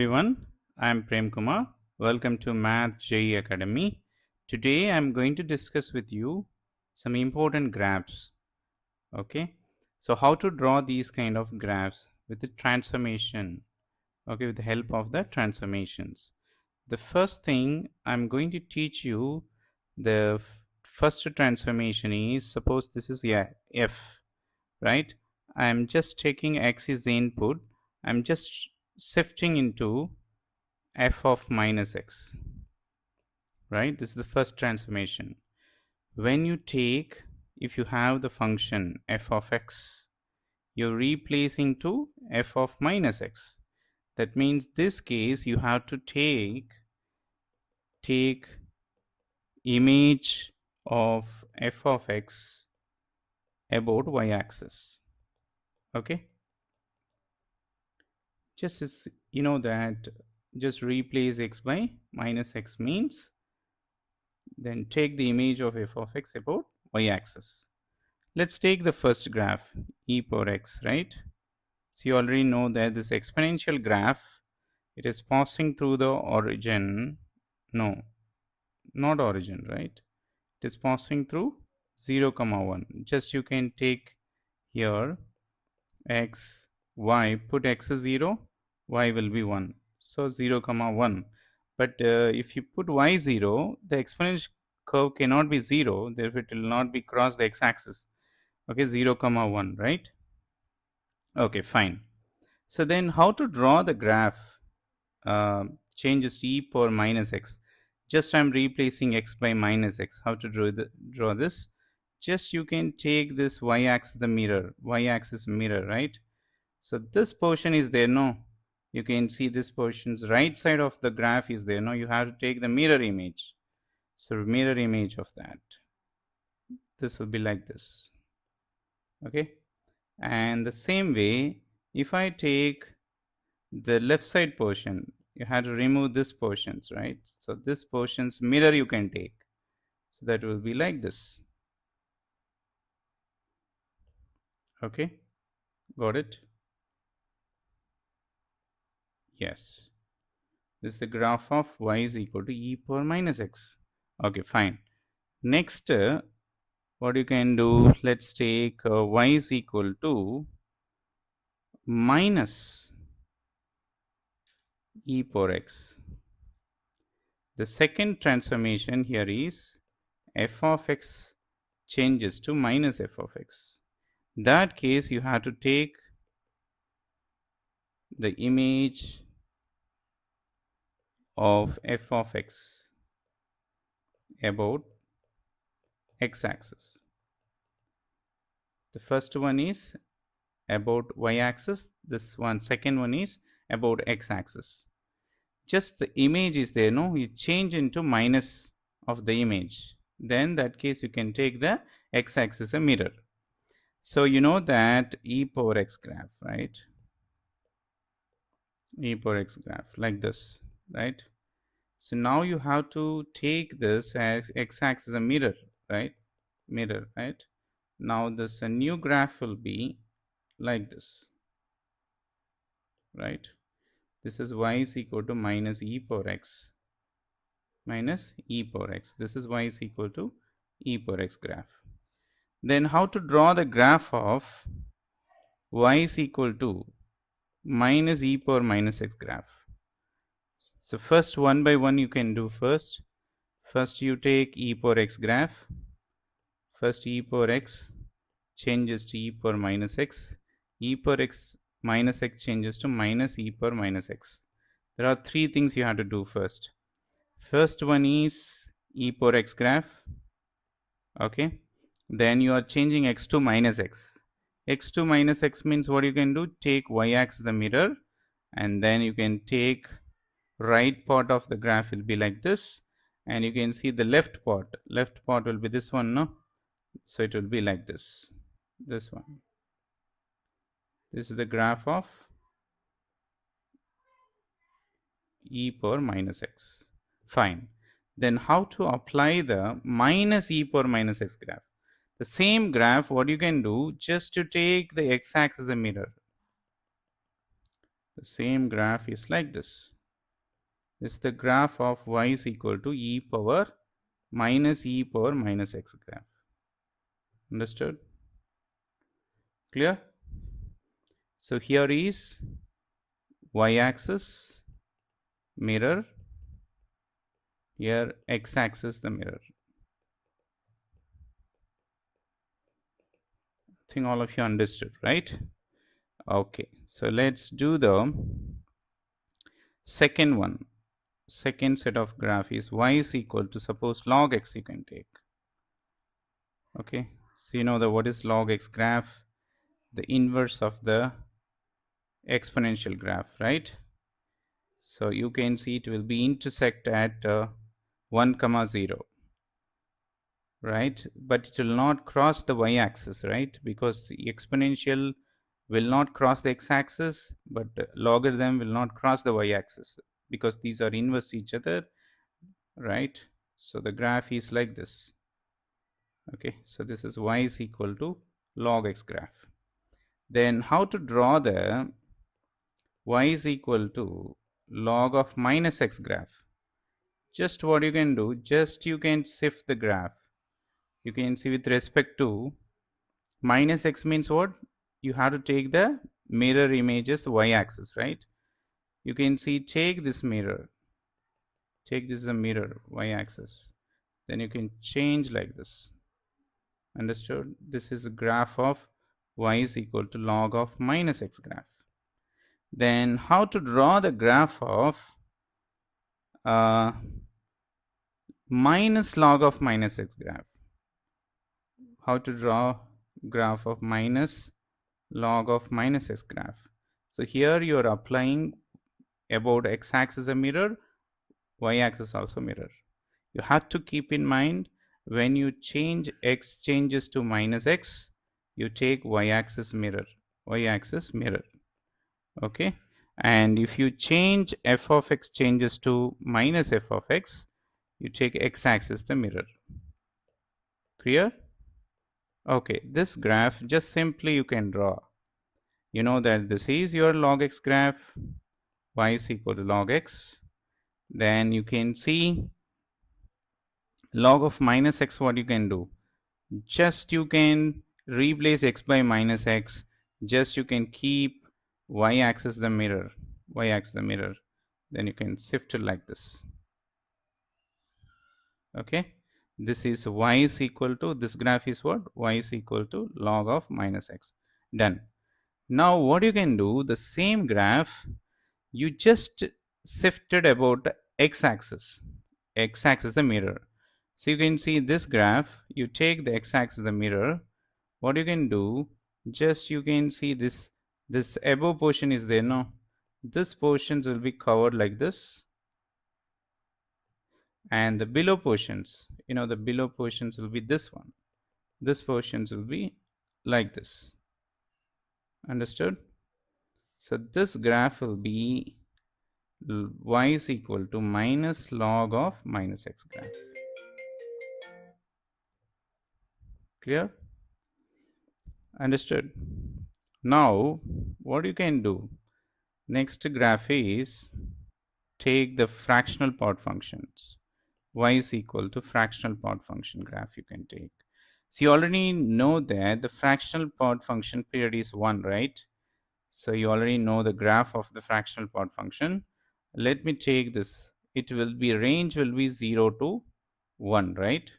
Everyone, I am Prem Kumar. Welcome to Math JEE Academy. Today I am going to discuss with you some important graphs. Okay, so how to draw these kind of graphs with the transformation. Okay, with the help of the transformations. The first thing I'm going to teach you the first transformation is, suppose this is f, right? I'm just taking x is the input. I'm just shifting into f of minus x, right? This is the first transformation. When you take, if you have the function f of x, you're replacing to f of minus x. That means this case you have to take image of f of x about y-axis. Okay, just as you know that, just replace x by minus x means then take the image of f of x about y-axis. Let's take the first graph, e power x, right? So you already know that this exponential graph, it is passing through the origin. No, not origin, right? It is passing through 0, 1. Just you can take here x, y, put x is 0, y will be 1. So 0, 1. But if you put y 0, the exponential curve cannot be 0, therefore it will not be cross the x-axis. Okay, 0, 1, right? Okay, fine. So then how to draw the graph changes to e power minus x. Just I'm replacing x by minus x. How to draw this? Just you can take this y-axis, the mirror, y-axis mirror, right? So this portion is there, no? You can see this portion's right side of the graph is there, no? You have to take the mirror image. So mirror image of that. This will be like this. Okay, and the same way, if I take the left side portion, you have to remove this portions, right? So this portion's mirror you can take. So that will be like this. Okay, got it? Yes. This is the graph of y is equal to e power minus x. Okay, fine. Next, what you can do, let's take y is equal to minus e power x. The second transformation here is f of x changes to minus f of x. In that case, you have to take the image of f of x about x-axis. The first one is about y-axis. This one, second one is about x-axis. Just the image is there, no? You change into minus of the image. Then that case you can take the x-axis a mirror. So you know that e power x graph, right? E power x graph like this, right? So now you have to take this as x-axis a mirror, right? Mirror, right? Now this a new graph will be like this, right? This is y is equal to minus e power x minus e power x. This is y is equal to e power x graph. Then how to draw the graph of y is equal to minus e power minus x graph? So first one by one you can do first. First you take e power x graph. First e power x changes to e power minus x. E power x minus x changes to minus e power minus x. There are three things you have to do first. First one is e power x graph. Okay. Then you are changing x to minus x. X to minus x means what you can do? Take y-axis the mirror, and then you can take right part of the graph will be like this, and you can see the left part will be this one, no? So it will be like this one. This is the graph of e power minus x. Fine. Then how to apply the minus e power minus x graph? The same graph, what you can do, just to take the x-axis as a mirror. The same graph is like this. This is the graph of y is equal to e power minus x graph. Understood? Clear? So here is y-axis mirror, here x-axis the mirror. I think all of you understood, right? Okay, so let's do the second one. Second set of graph is y is equal to, suppose, log x you can take. Okay, so you know the what is log x graph? The inverse of the exponential graph, right? So you can see it will be intersect at 1, 0, right? But it will not cross the y-axis, right? Because the exponential will not cross the x-axis, but logarithm will not cross the y-axis because these are inverse each other, right? So the graph is like this. Okay, so this is y is equal to log x graph. Then how to draw the y is equal to log of minus x graph? Just what you can do, just you can shift the graph. You can see with respect to minus x means what? You have to take the mirror images y-axis, right? You can see take this mirror, take this as a mirror y-axis, then you can change like this. Understood? This is a graph of y is equal to log of minus x graph. Then how to draw the graph of minus log of minus x graph? How to draw graph of minus log of minus x graph? So here you are applying about x-axis a mirror, y-axis also mirror. You have to keep in mind when you change x changes to minus x, you take y-axis mirror, y-axis mirror. Okay, and if you change f of x changes to minus f of x, you take x-axis the mirror. Clear? Okay, this graph just simply you can draw. You know that this is your log x graph, y is equal to log x. Then you can see log of minus x, what you can do? Just you can replace x by minus x. Just you can keep y-axis the mirror, y-axis the mirror. Then you can shift it like this. Okay, this is y is equal to, this graph is what? Y is equal to log of minus x. Done. Now what you can do, the same graph, you just shifted about x-axis. X-axis the mirror. So you can see this graph, you take the x-axis the mirror. What you can do, just you can see this above portion is there, no? This portions will be covered like this. And the below portions, you know, the below portions will be this one. This portions will be like this. Understood? So this graph will be y is equal to minus log of minus x graph. Clear? Understood? Now what you can do, next graph is take the fractional part functions. Y is equal to fractional part function graph you can take. So you already know that the fractional part function period is 1, right? So you already know the graph of the fractional part function. Let me take this. It will be, range will be 0 to 1, right?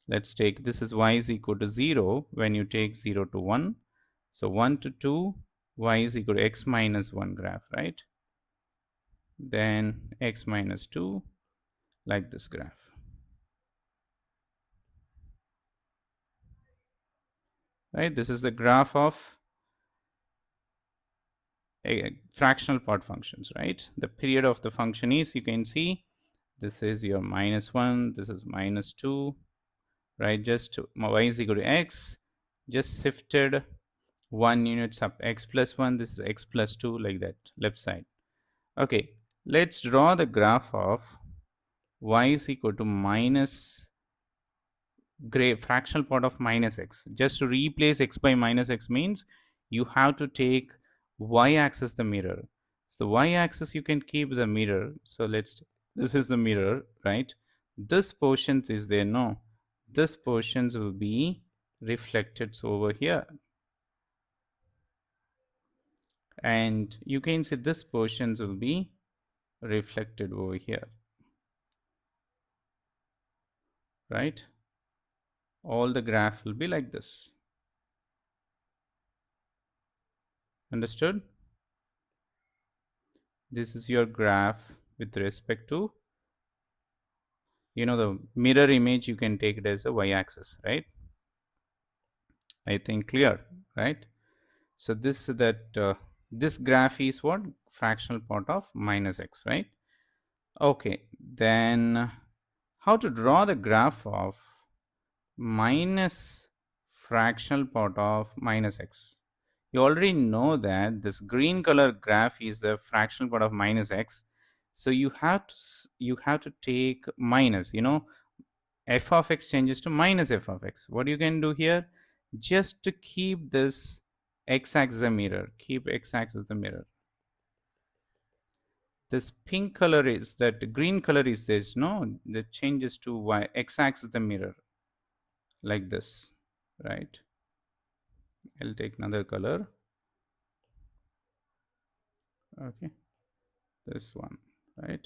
Let's take, this is y is equal to 0 when you take 0 to 1. So 1 to 2, y is equal to x minus 1 graph, right? Then x minus 2, like this graph. Right, this is the graph of a fractional part functions, right? The period of the function is, you can see, this is your minus 1, this is minus 2, right? Just y is equal to x, just shifted 1 units up, x plus 1, this is x plus 2, like that, left side. Okay, let's draw the graph of y is equal to minus fractional part of minus x. Just to replace x by minus x means you have to take y-axis the mirror. So the y-axis you can keep the mirror. So this is the mirror, right? This portions is there, no. This portions will be reflected over here. And you can see this portions will be reflected over here, right? All the graph will be like this. Understood? This is your graph with respect to, the mirror image. You can take it as a y-axis, right? I think clear, right? So this graph is what? Fractional part of minus x, right? Okay, then how to draw the graph of minus fractional part of minus x? You already know that this green color graph is the fractional part of minus x. So you have to take minus, f of x changes to minus f of x. What you can do here, just to keep this x-axis a mirror, keep x-axis the mirror. This pink color is that, green color is this, no, that changes to y, x-axis the mirror, like this, right? I'll take another color. Okay, this one, right?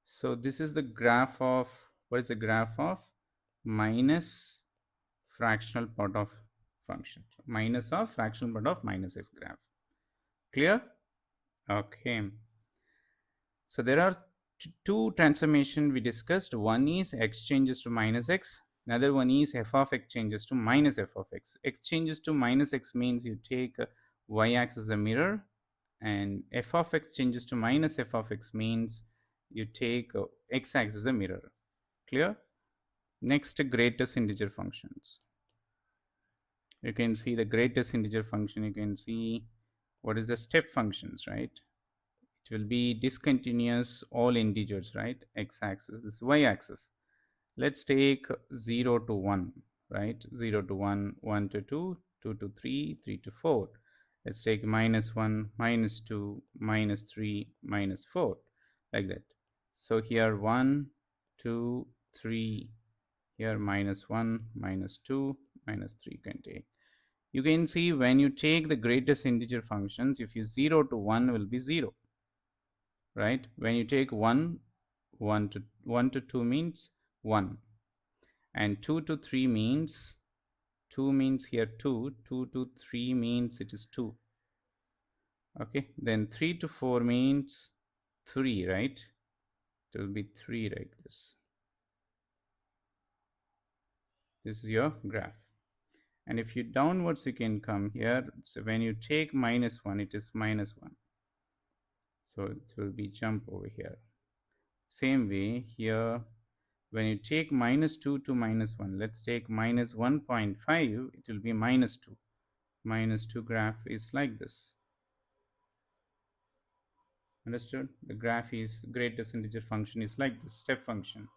So this is the graph of, what is the graph of minus fractional part of function, minus of fractional part of minus x graph. Clear? Okay. So there are two transformation we discussed. One is x changes to minus x. Another one is f of x changes to minus f of x. X changes to minus x means you take y-axis as a mirror, and f of x changes to minus f of x means you take x-axis as a mirror. Clear? Next, greatest integer functions. You can see the greatest integer function. You can see what is the step functions, right? It will be discontinuous, all integers, right? X-axis, this y-axis. Let's take 0 to 1, right? 0 to 1, 1 to 2, 2 to 3, 3 to 4. Let's take minus 1, minus 2, minus 3, minus 4, like that. So here 1, 2, 3, here minus 1, minus 2, minus 3 can take. You can see when you take the greatest integer functions, if you 0 to 1 will be 0, right? When you take 1 to 2 means 1, and 2 to 3 means 2, means here 2 to 3 means it is 2. Okay, then 3 to 4 means 3, right? It will be 3 like this. This is your graph. And if you downwards, you can come here. So when you take minus 1, it is minus 1. So it will be jump over here. Same way here, when you take minus 2 to minus 1, let's take minus 1.5, it will be minus 2. Minus 2 graph is like this. Understood? The graph is greatest integer function is like this, step function.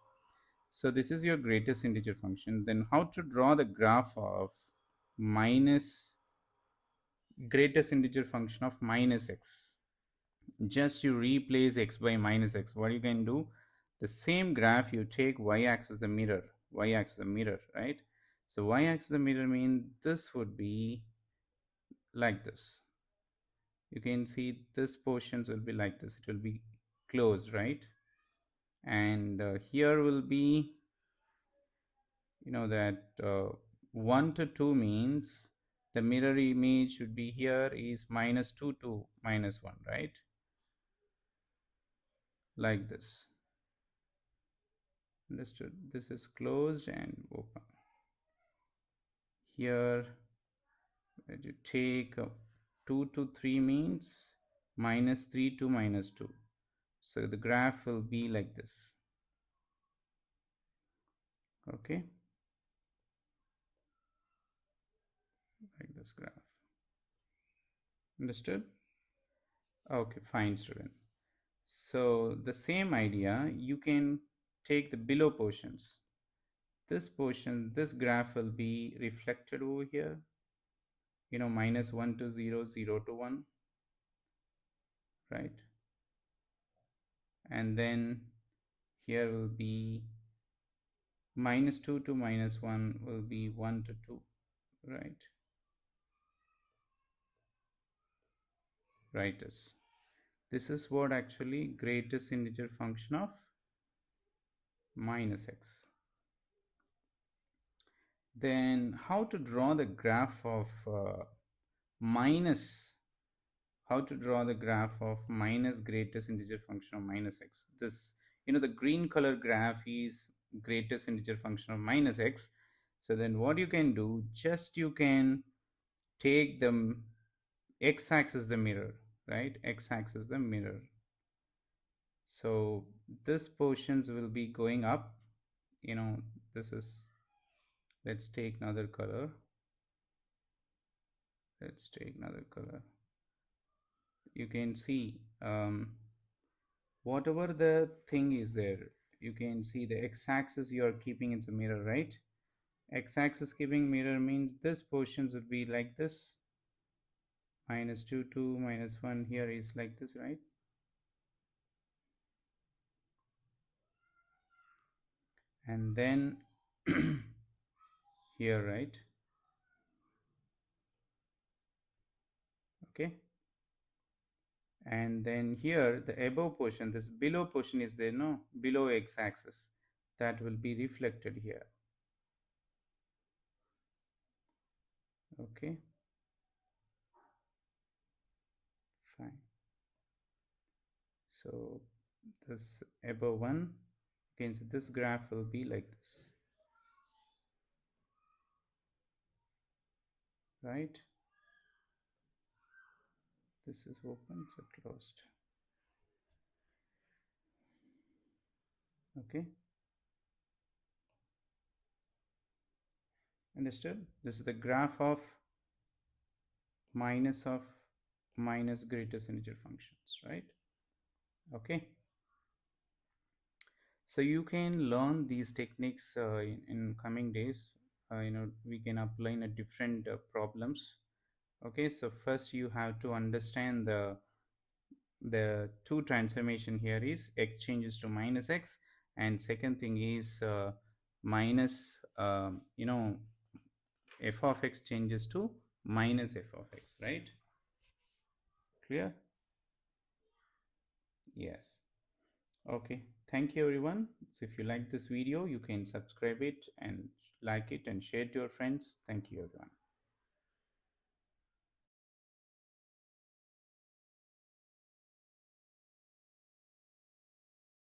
So this is your greatest integer function. Then how to draw the graph of minus greatest integer function of minus x? Just you replace x by minus x. What you can do, the same graph you take y-axis the mirror, y-axis the mirror, right? So y-axis the mirror means this would be like this. You can see this portions will be like this, it will be closed, right? And here will be, that 1 to 2 means the mirror image should be here is minus 2 to minus 1, right? Like this. Understood? This is closed and open. Here when you take 2 to 3 means minus 3 to minus 2. So the graph will be like this. Okay, like this graph. Understood? Okay, fine, student. So the same idea, you can take the below portions. this portion, this graph will be reflected over here, -1 to 0, 0 to 1, right? And then here will be -2 to -1 will be 1 to 2, right? Right. This is what actually greatest integer function of minus x. Then how to draw the graph of minus, how to draw the graph of minus greatest integer function of minus x. This, the green color graph is greatest integer function of minus x. So then what you can do, just you can take the x-axis the mirror, right? X-axis the mirror. So this portions will be going up, this is, let's take another color. Let's take another color. You can see whatever the thing is there, you can see the x-axis you are keeping in the mirror, right? X-axis keeping mirror means this portions would be like this, -2 to -1 here is like this, right? And then here, right? Okay. And then here the above portion, this below portion is there, no, below x-axis, that will be reflected here. Okay, fine. So this above one, you can see this graph will be like this, right? This is open, so closed. Okay, understood? This is the graph of minus greatest integer functions, right? Okay, so you can learn these techniques in coming days. We can apply in a different problems. Okay, so first you have to understand the two transformation here is x changes to minus x, and second thing is minus f of x changes to minus f of x, right? Clear? Yes. Okay, thank you everyone. So if you like this video, you can subscribe it and like it and share it to your friends. Thank you everyone.